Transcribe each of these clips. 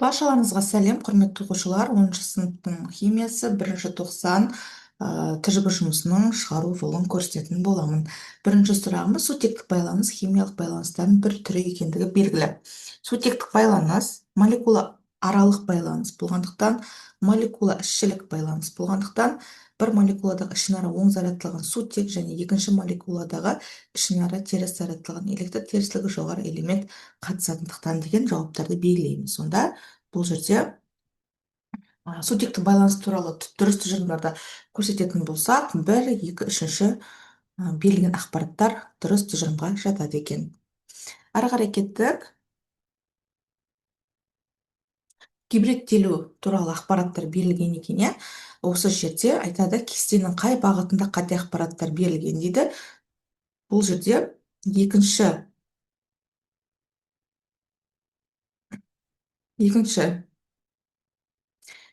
Баршаларыңызға сәлем, құрметті оқушылар. 10 сыныптың химиясы 1-тоқсан тжб жұмысының шығару жолын көрсететін боламын. Бірінші сұрағымыз сутектік байланыс химиялық байланыстардың бір түрі екендігі белгілі. Сутектік байланыс молекула аралық байланыс болғандықтан, молекула ішілік байланыс болғандықтан, бір молекуладағы ішінара оң зарядталған сутек және екінші молекуладағы ішінара теріс зарядталған электр терістілігі жоғары элемент қатысатындықтан деген жауаптарды белгілейміз. Сонда бұл жерде сутектік байланыс туралы дұрыс тұжырымдарды көрсететін болсақ, 1, 2, 3 берілген ақпараттар дұрыс тұжырымға жатады екен. Ары қарай кеттік. Гибридтелу туралы ақпараттар берілген екен, иә. Осы жерде айтады, кестенің қай бағытында қате ақпараттар берілген дейді. Бұл жерде екінші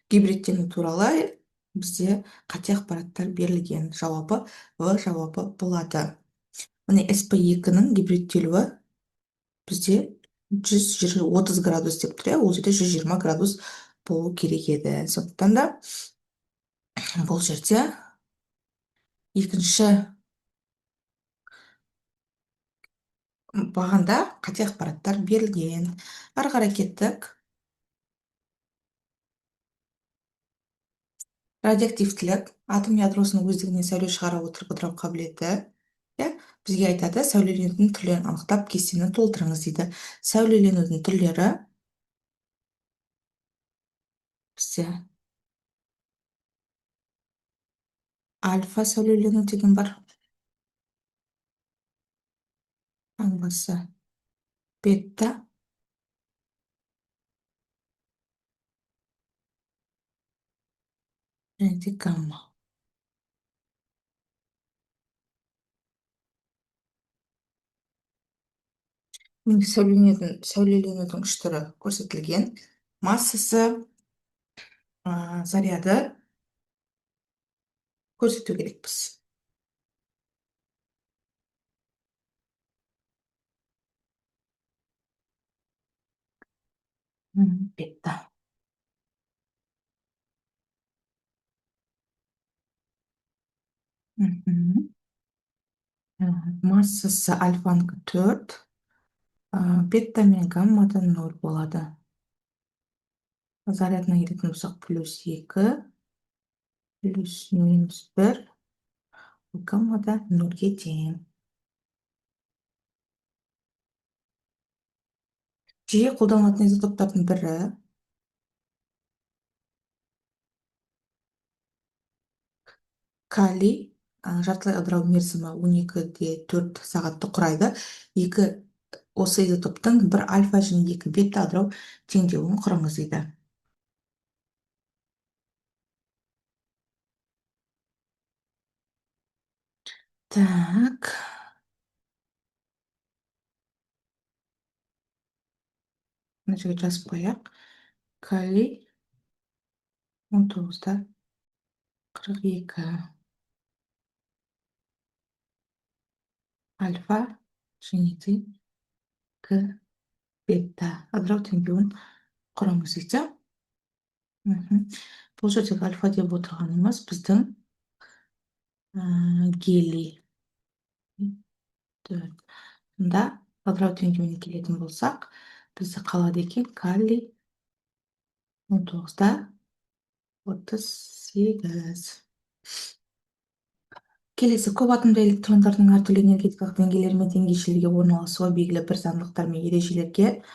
гибридтену туралы бізде қате ақпараттар берілген. Жауабы В жауабы болады. Міне SP2-ның гибридтелуі бізде 130 градус деп тұр, ол жерде 120 градус болу керек еді. Сондықтан да бұл жерде екінші бағанда қате ақпараттар берілген. Ары қарай кеттік. Радиоактивтілік атом ядросының өздігінен сәуле шығара отырып ыдырау қабілеті. Бізге айтады, сәулеленудің түрлерін анықтап кестені толтырыңыз дейді. Сәулеленудің түрлері бізде альфа сәулелену деген бар. Аңбасы бетта, және де гамма. Сәулеленудің үш түрі көрсетілген. Массасы, заряды көрсету керекпіз. Бетта. Массасы альфанікі 4, бетта мен гаммада 0 болады. Зарядына келетін болсақ +2, +-1, гаммада 0-ге тең. Жиі қолданылатын изотоптардың бірі калий, жартылай ыдырау мерзімі 12-де 4 сағатты құрайды. Осы изотоптың бір альфа және 2 бета ыдырау теңдеуін құрыңыз дейді. Так. Мына жерге жазып қояйық. Калий 19-да 42. Альфа және де 2 бета ыдырау теңдеуін құрамыз дейді. Бұл жердегі альфа деп отырғанымыз біздің гелий. Сонда ыдырау теңдеуіне келетін болсақ, бізде қалады екен калий 19-да 38. Келесі, көп атомды электрондардың әртүрлі энергетикалық деңгейлер мен деңгейшілерге орналасуы белгілі бір заңдылықтар мен ережелерге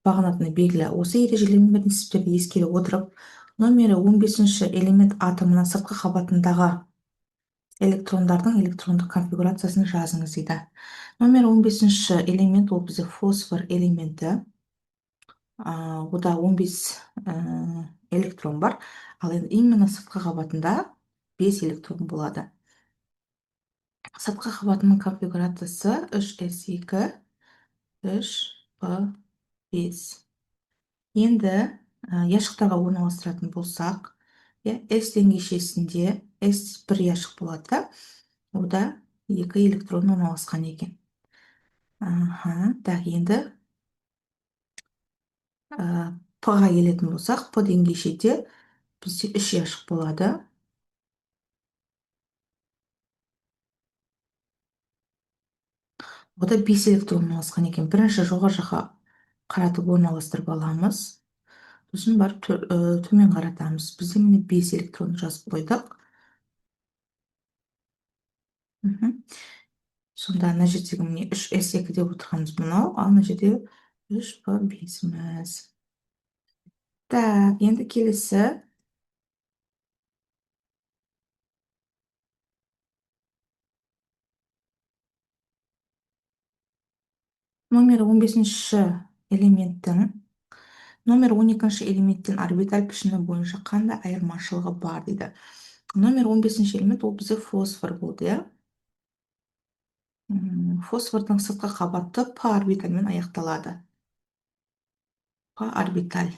бағынатыны белгілі. Осы ережелер мен принциптерді ескере отырып, номері 15-ші элемент атомының сыртқы қабатындағы электрондардың электрондық конфигурациясын жазыңыз дейді. Номер 15-ші элемент ол бізде фосфор элементі. Ода 15 электрон бар, ал енді именно сыртқы қабатында 5 электрон болады. Сыртқы қабатының конфигурациясы 3s2, 3p5. Енді яшықтарға орналастыратын болсақ, S деңгейшесінде S1 яшық болады да, ода 2 электрон орналасқан екен. Так, енді п-ға келетін болсақ, п деген кешеде бізде үш ұяшық болады. Ода 5 электрон орналасқан екен. Бірінші жоғары жаққа қаратып орналастырып аламыз. Сосын барып төмен қаратамыз. Бізде міне 5 электрон жазып қойдық. Мхм. Сонда мына жердегі міне 3s2 деп отырғанымыз мынау, ал мына жерде 3p5-іміз. Так, енді келесі. Номер 15-ші элементтің номер 12-ші элементтен орбиталь пішіні бойынша қандай айырмашылығы бар дейді. Номер 15-ші элемент ол бізде фосфор болды, иә? Фосфордың сыртқы қабаты п орбитальмен аяқталады. П орбиталь.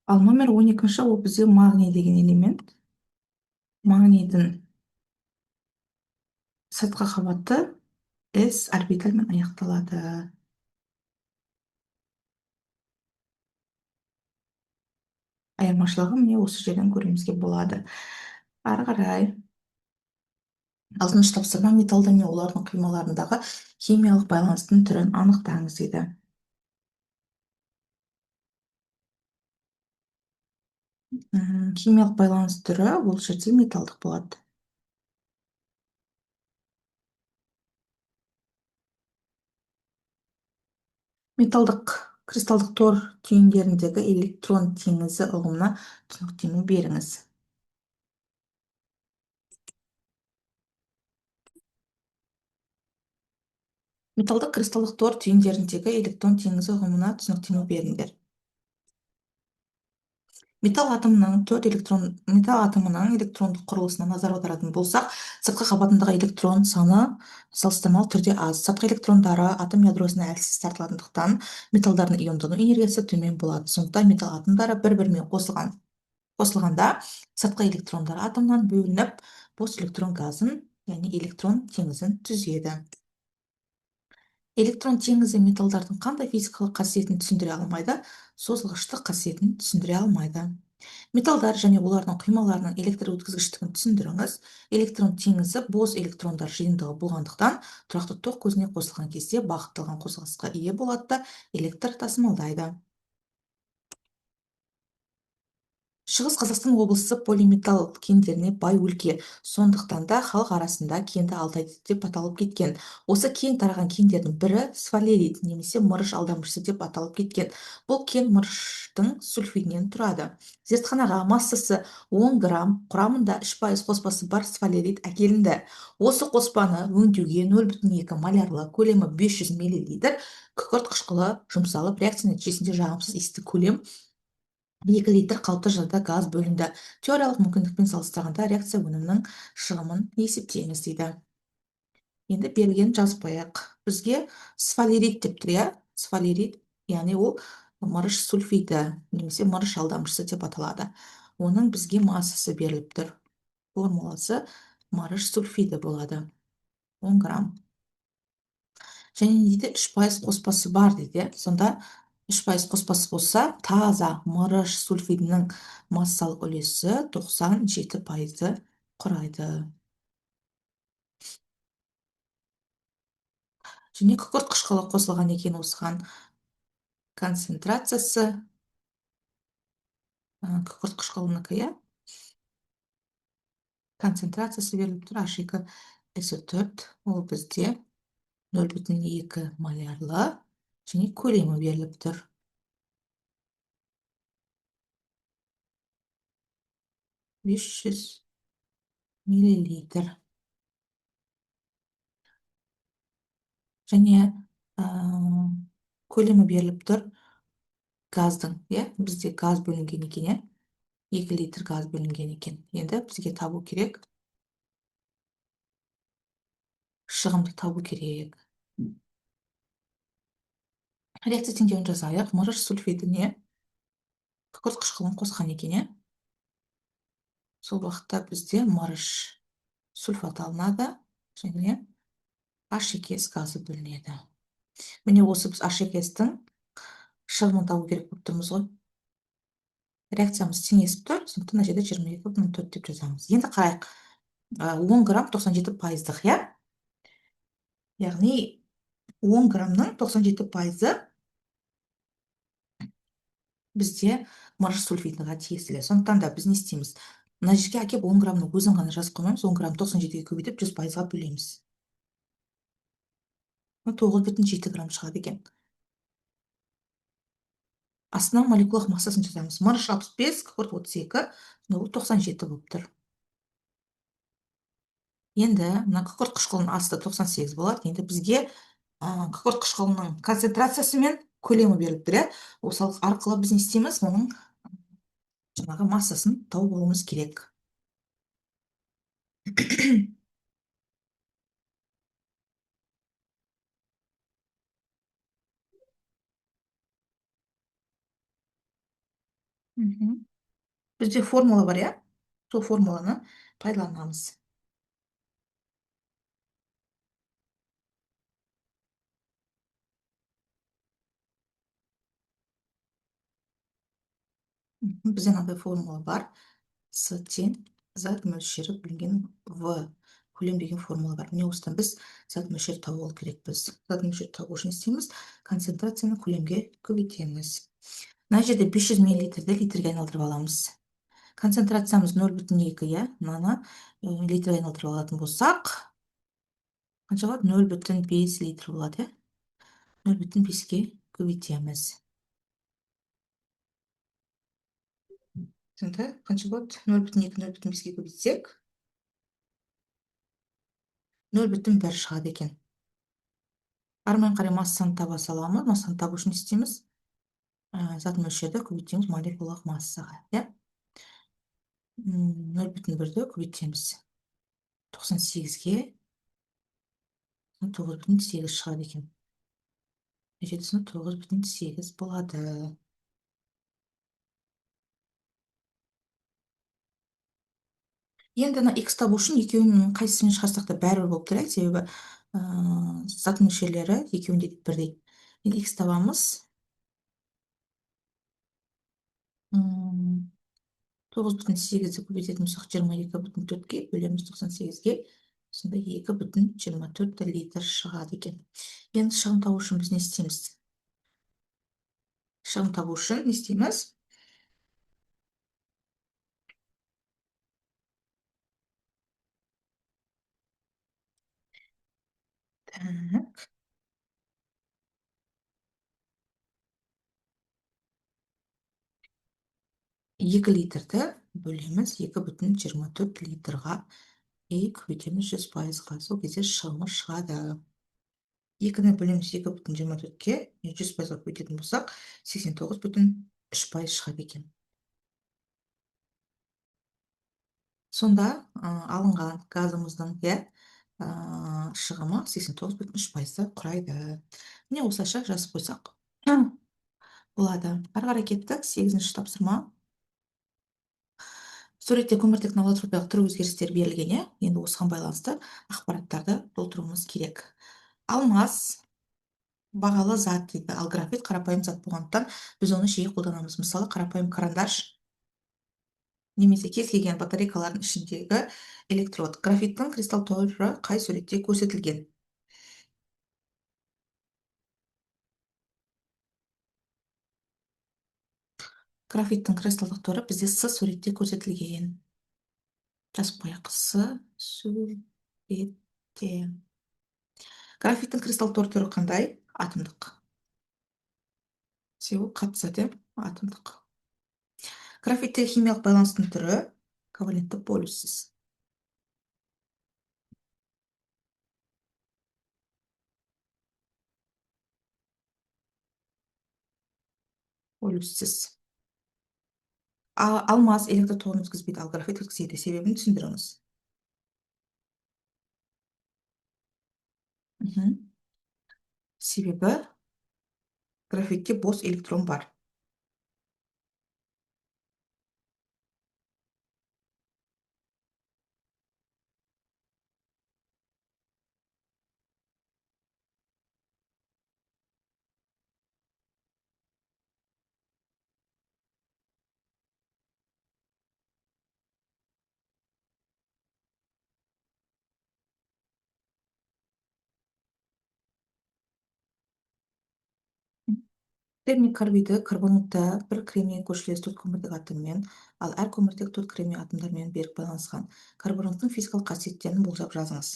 Ал номер 12-ші ол бізде магний деген элемент. Магнийдің сыртқы қабаты s орбитальмен аяқталады. Айырмашылығы міне осы жерден көруімізге болады. Ары қарай 6-шы тапсырма металдар мен олардың құймаларындағы химиялық байланыстың түрін анықтаңыз дейді. Химиялық байланыс түрі бұл жерде металдық болады. Металдық кристалдық тор түйіндеріндегі электрон теңізі ұғымына түсініктеме беріңіз. Металдық кристалдық тор түйіндеріндегі электрон теңізі ұғымына түсініктеме беріңдер. Металл атомының электрондық құрылысына назар аударатын болсақ, сыртқы қабатындағы электрон саны салыстырмалы түрде аз. Сыртқы электрондары атом ядросына әлсіз тартылатындықтан металдардың иондану энергиясы төмен болады. Сондықтан металл атомдары бір-бірімен қосылғанда сыртқы электрондары атомнан бөлініп, бос электрон газын, яғни электрон теңізін түзеді. Электрон теңізі металдардың қандай физикалық қасиетін түсіндіре алмайды, созылғыштық қасиетін түсіндіре алмайды. Металдар және олардың құймаларының электр өткізгіштігін түсіндіріңіз. Электрон теңізі бос электрондар жиынтығы болғандықтан, тұрақты ток көзіне қосылған кезде бағытталған қозғалысқа ие болады да электр тасымалдайды. Шығыс Қазақстан облысы полиметалл кендеріне бай өлке, сондықтан да халық арасында кенді Алтай деп аталып кеткен. Осы кең тараған кендердің бірі сфалерит немесе мырыш алдамшысы деп аталып кеткен. Бұл кен мырыштың сульфидінен тұрады. Зертханаға массасы 10 грамм, құрамында 3% қоспасы бар сфалерит әкелінді. Осы қоспаны өңдеуге 0,2 малярлы көлемі 500 мл күкірт қышқылы жұмсалып, реакция нәтижесінде жағымсыз иісті көлем 2 литр қалыпты жағдайда газ бөлінді. Теориялық мүмкіндікпен салыстырғанда реакция өнімінің шығымын есептеңіз дейді. Енді берілген жазып қояйық. Бізге сфалерит деп тұр, иә? Сфалерит, яғни ол мырыш сульфиді немесе мырыш алдамшысы деп аталады. Оның бізге массасы беріліп тұр. Формуласы мырыш сульфиді болады. 10 грамм. Және не дейді? 3% қоспасы бар дейді. Сонда 3% қоспасы болса, таза мырыш сульфидінің массалық үлесі 97%-ды құрайды. Және күкірт қышқылы қосылған екен осыған. Концентрациясы күкірт қышқылынікі, иә? Концентрациясы беріліп тұр. H2SO4 ол бізде 0,2 малярлы және көлемі беріліп тұр. 500 миллилитр. Және көлемі беріліп тұр газдың, иә? Бізде газ бөлінген екен, иә? 2 литр газ бөлінген екен. Енді бізге табу керек. Шығымды табу керек. Реакция теңдеуін жасайық. Мырыш сульфидіне күкірт қышқылын қосқан екен, иә? сол уақытта бізде мырыш сульфат алынады және H2S газы бөлінеді. Міне осы біз H2S-тің шығымын табу керек болып тұрмыз ғой. Реакциямыз теңесіп тұр, сондықтан мына жерде 22,4 деп жазамыз. Енді қарайық. 10 грамм 97%-ық, иә? Яғни 10 граммның 97%-ы бізде мырыш сульфидіға тиесілі. Сондықтан да біз не істейміз? Мына жерге әкеп 10 граммның өзін ғана жазып қоймаймыз, 10 грамм 97-ге көбейтіп 100%-ға бөлеміз. 9,7 грамм шығады екен. Астына молекулалық массасын жазамыз. Мырыш 65, күкірт 32, бұл 97 болып тұр. Енді мына күкірт қышқылының асты 98 болады. Енді бізге күкірт қышқылының концентрациясы мен көлемі беріліп тұр, иә? Осы арқылы біз не істейміз? Оның жаңағы массасын тауып алуымыз керек. Бізде формула бар, иә? Сол формуланы пайдаланамыз. Бізде мынандай формула бар. С тең зат мөлшері бөлінген В көлем деген формула бар. Міне осыдан біз зат мөлшері табу керекпіз. Зат мөлшері табу үшін істейміз, концентрацияны көлемге көбейтеміз. Мына жерде 500 мл-ді литрге айналдырып аламыз. Концентрациямыз 0,2, иә? Мынаны литрге айналдырып алатын болсақ, қанша болады? 0,5 литр болады, иә? 0,5-ге көбейтеміз. Сонда қанша болады? 0,2, 0,5-ге көбейтсек 0,1 шығады екен. Армен қарай массаны таба саламыз. Массаны табу үшін істейміз. Зат мөлшерді көбейтеміз молекулалық массаға, иә? 0,1-ді көбейтеміз 98-ге 9,8 шығады екен. Нәтижесінде 9,8 болады. Енді x табу үшін екеуінің қайсысымен шығарсақ та бәрібір болып тұр, себебі зат мөлшерлері екеуінде де бірдей. Енді x табамыз. 9,8-ді көбейтетін болсақ 22,4-ге бөлеміз 98-ге, сонда 2,24 литр шығады екен. Енді шығын табу үшін біз не істейміз? Шығын табу үшін не істейміз? Так. 2 литрді бөлеміз 2,24 литрға, көбейтеміз 100%-ға. Сол кезде шығымы шығады. 2-ні бөлеміз 2,24-ге, 100%-ға көбейтетін болсақ, 89,3% шығады екен. Сонда алынған газымыздың шығымы 89,3%-ді құрайды. Міне осылайша жазып қойсақ болады. Ары қарай кеттік. 8-ші тапсырма. Суретте көміртек аллотропиялық түр өзгерістері берілген, иә? Енді осыған байланысты ақпараттарды толтыруымыз керек. Алмас бағалы зат дейді, ал графит қарапайым зат болғандықтан біз оны жиі қолданамыз. Мысалы, қарапайым карандаш немесе кез келген батарейкалардың ішіндегі электрод. Графиттің кристалл торы қай суретте көрсетілген? Графиттің кристалдық торы бізде С суретте көрсетілген. Жазып қояйық. С суретте. Графиттің кристалл торы түрі қандай? Атомдық. Себебі қатты зат, атомдық. Графиттегі химиялық байланыстың түрі ковалентті полюссіз. Полюссіз. Алмаз электротогын өткізбейді, ал графит өткізеді. Себебін түсіндіріңіз. Себебі графитте бос электрон бар. кремний карбиді карбонатта бір кремний көшірілесі төрт көміртек атомымен, ал әр көміртек төрт кремний атомдармен берік байланысқан. Карбонаттың физикалық қасиеттерін болжап жазыңыз.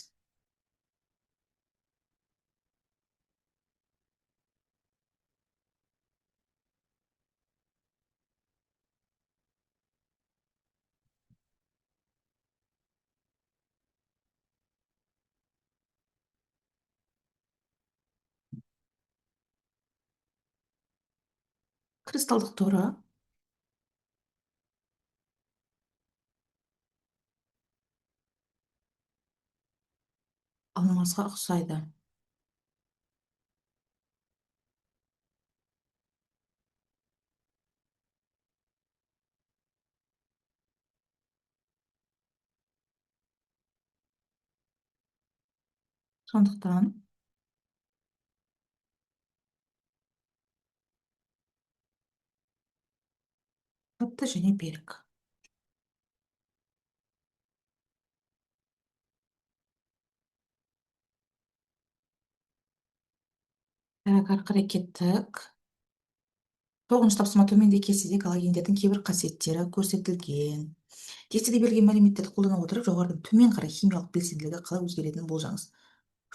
Кристалдық торы алмасқа ұқсайды. Сондықтан қатты және берік. Әрі қарай кеттік. Тоғызыншы тапсырма төменде кестеде галогендердің кейбір қасиеттері көрсетілген. Кестеде берілген мәліметтерді қолдана отырып, жоғарыдан төмен қарай химиялық белсенділігі қалай өзгеретінін болжаңыз.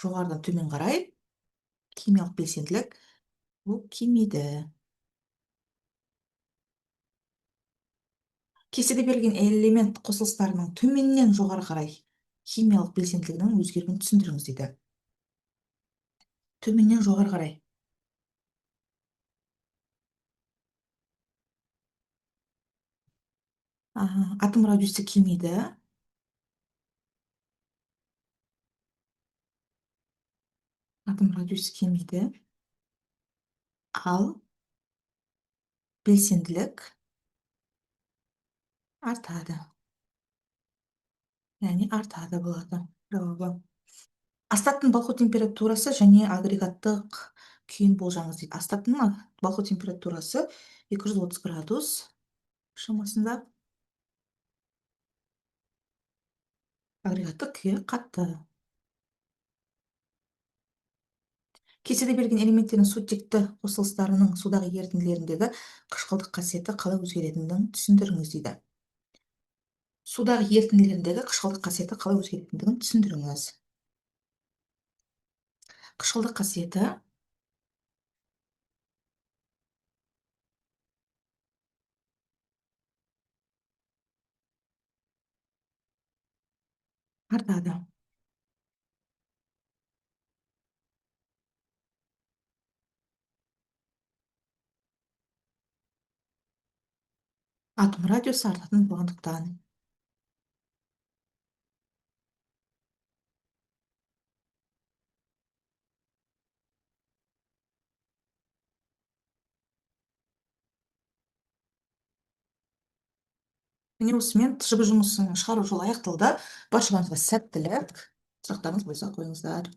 Жоғарыдан төмен қарай химиялық белсенділік бұл кемиді. Кестеде берілген элемент қосылыстарының төменнен жоғары қарай химиялық белсенділігінің өзгеруін түсіндіріңіз дейді. Төменнен жоғары қарай. Атом радиусы кемиді. Атом радиусы кемиді. Ал белсенділік артады. Яғни артады болады жауабы. Астаттың балқу температурасы және агрегаттық күйін болжаңыз дейді. Астаттың балқу температурасы 230 градус шамасында. Агрегаттық күйі қатты. Кестеде берілген элементтердің сутекті қосылыстарының судағы ерітінділеріндегі қышқылдық қасиеті қалай өзгеретіндігін түсіндіріңіз дейді. Судағы ерітінділеріндегі қышқылдық қасиеті қалай өзгеретіндігін түсіндіріңіз. Қышқылдық қасиеті артады. Атом радиусы артатын болғандықтан. Міне осымен ТЖБ жұмысын шығару жолы аяқталды. Баршаларыңызға сәттілік. Сұрақтарыңыз болса қойыңыздар.